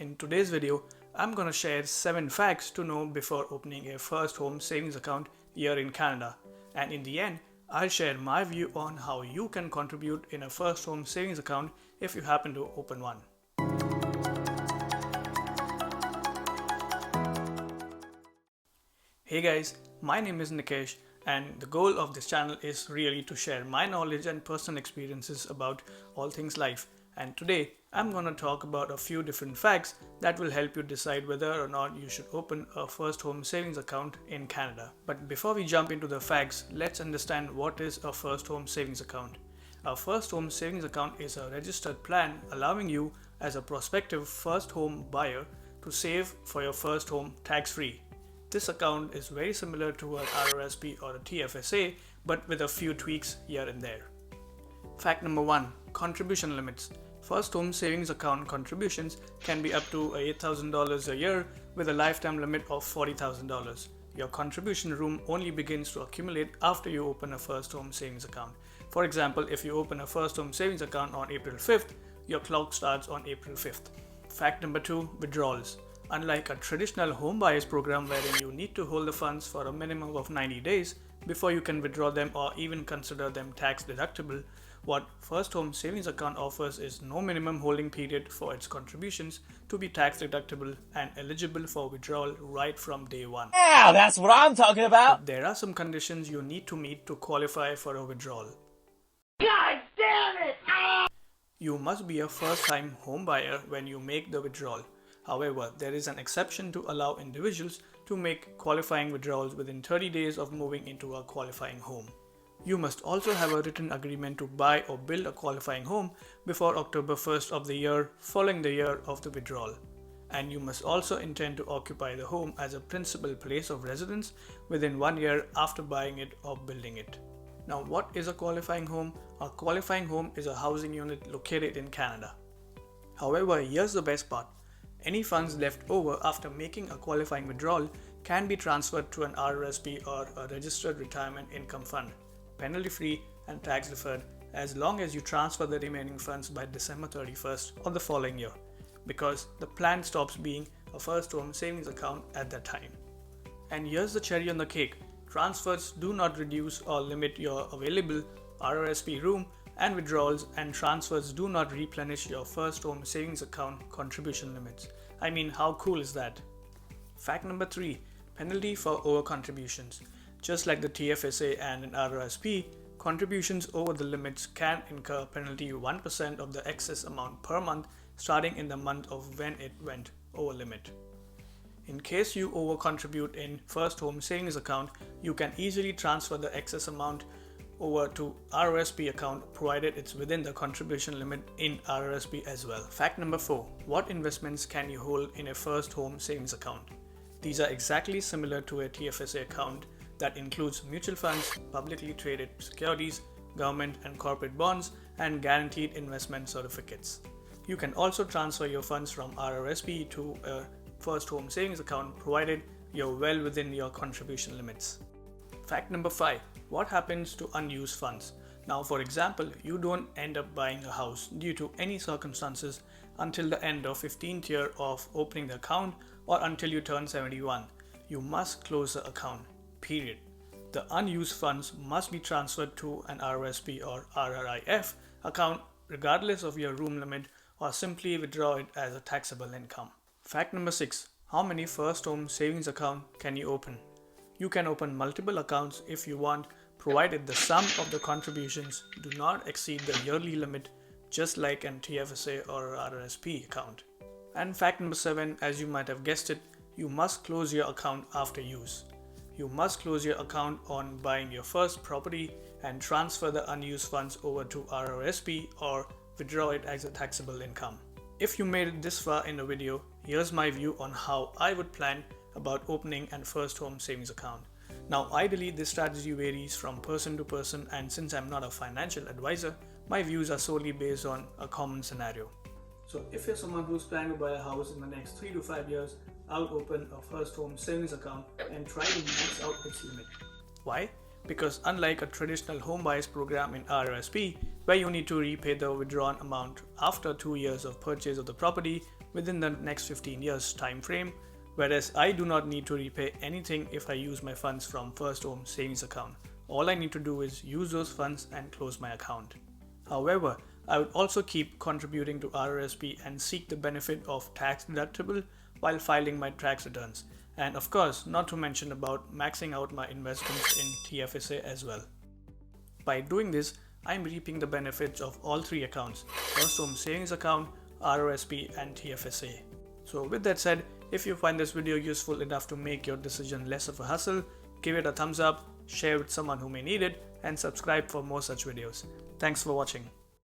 In today's video, I'm going to share 7 facts to know before opening a first home savings account here in Canada. And in the end, I'll share my view on how you can contribute in a first home savings account if you happen to open one. Hey guys, my name is Nikesh, and the goal of this channel is really to share my knowledge and personal experiences about all things life. And today I'm going to talk about a few different facts that will help you decide whether or not you should open a first home savings account in Canada. But before we jump into the facts, let's understand what is a first home savings account. A first home savings account is a registered plan allowing you as a prospective first home buyer to save for your first home tax-free. This account is very similar to an RRSP or a TFSA, but with a few tweaks here and there. Fact number 1. Contribution limits. First home savings account contributions can be up to $8,000 a year with a lifetime limit of $40,000. Your contribution room only begins to accumulate after you open a first home savings account. For example, if you open a first home savings account on April 5th, your clock starts on April 5th. Fact number 2. Withdrawals. Unlike a traditional home buyers program wherein you need to hold the funds for a minimum of 90 days before you can withdraw them or even consider them tax deductible, what First Home Savings Account offers is no minimum holding period for its contributions to be tax deductible and eligible for withdrawal right from day one. Yeah, that's what I'm talking about! But there are some conditions you need to meet to qualify for a withdrawal. God damn it! You must be a first-time home buyer when you make the withdrawal. However, there is an exception to allow individuals to make qualifying withdrawals within 30 days of moving into a qualifying home. You must also have a written agreement to buy or build a qualifying home before October 1st of the year following the year of the withdrawal. And you must also intend to occupy the home as a principal place of residence within 1 year after buying it or building it. Now, what is a qualifying home? A qualifying home is a housing unit located in Canada. However, here's the best part. Any funds left over after making a qualifying withdrawal can be transferred to an RRSP or a registered retirement income fund, penalty-free and tax-deferred, as long as you transfer the remaining funds by December 31st of the following year, because the plan stops being a first home savings account at that time. And here's the cherry on the cake. Transfers do not reduce or limit your available RRSP room, and withdrawals and transfers do not replenish your first home savings account contribution limits. I mean, how cool is that? Fact number 3. Penalty for over contributions. Just like the TFSA and an RRSP, contributions over the limits can incur penalty 1% of the excess amount per month starting in the month of when it went over limit. In case you over contribute in first home savings account, you can easily transfer the excess amount over to RRSP account provided it's within the contribution limit in RRSP as well. Fact number 4. What investments can you hold in a first home savings account? These are exactly similar to a TFSA account that includes mutual funds, publicly traded securities, government and corporate bonds, and guaranteed investment certificates. You can also transfer your funds from RRSP to a first home savings account provided you're well within your contribution limits. Fact number 5. What happens to unused funds? Now, for example, you don't end up buying a house due to any circumstances until the end of 15th year of opening the account or until you turn 71. You must close the account, period. The unused funds must be transferred to an RRSP or RRIF account regardless of your room limit, or simply withdraw it as a taxable income. Fact number 6. How many first home savings account can you open? You can open multiple accounts if you want, provided the sum of the contributions do not exceed the yearly limit, just like an TFSA or RRSP account. And fact number 7, as you might have guessed it, you must close your account after use. You must close your account on buying your first property and transfer the unused funds over to RRSP or withdraw it as a taxable income. If you made it this far in the video, here's my view on how I would plan about opening an first home savings account. Now, ideally, this strategy varies from person to person, and since I'm not a financial advisor, my views are solely based on a common scenario. So if you're someone who's planning to buy a house in the next 3 to 5 years, I would open a first home savings account and try to max out its limit. Why? Because unlike a traditional home buyers program in RRSP, where you need to repay the withdrawn amount after 2 years of purchase of the property, within the next 15 years time frame, whereas I do not need to repay anything if I use my funds from first home savings account. All I need to do is use those funds and close my account. However, I would also keep contributing to RRSP and seek the benefit of tax deductible while filing my tax returns. And of course, not to mention about maxing out my investments in TFSA as well. By doing this, I'm reaping the benefits of all three accounts: first home savings account, RRSP and TFSA. So with that said, if you find this video useful enough to make your decision less of a hassle, give it a thumbs up, share with someone who may need it, and subscribe for more such videos. Thanks for watching.